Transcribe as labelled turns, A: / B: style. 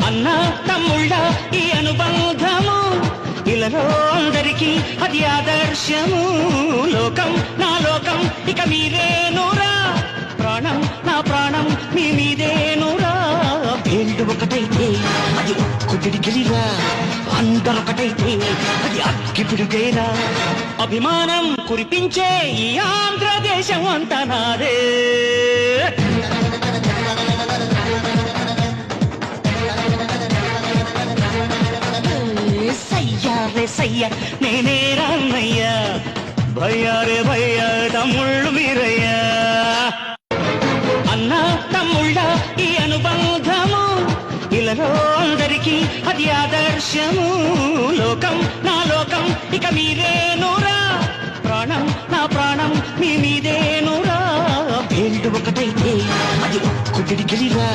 A: అన్న తమ్ముళ్ళ ఈ అనుబంధము ఇలలో అందరికీ అది ఆదర్శము. లోకం నా లోకం ఇక మీరేనురా, ప్రాణం నా ప్రాణం మీ మీదేనురా. వేళ్ళు ఒకటైతే అది ఒక్కు పిడికిలిరా, అందరొకటైతే అది అగ్గి పిడుగేరా. అభిమానం కురిపించే ఈ ఆంధ్రదేశం అంతా నాదే. సయ్యారే సయ్య నేనే రామయ్యా, భయ్యారే భయ్య తమ్ముళ్ళు మీరయ్యా. అన్న తమ్ముళ్ళ ఈ అనుబంధము ఇలలో అందరికీ అది ఆదర్శము. లోకం నా లోకం ఇక మీరేనురా, ప్రాణం నా ప్రాణం మీ మీదేనురా. వేళ్ళు ఒకటైతే అది ఒక్కు పిడికిలిరా,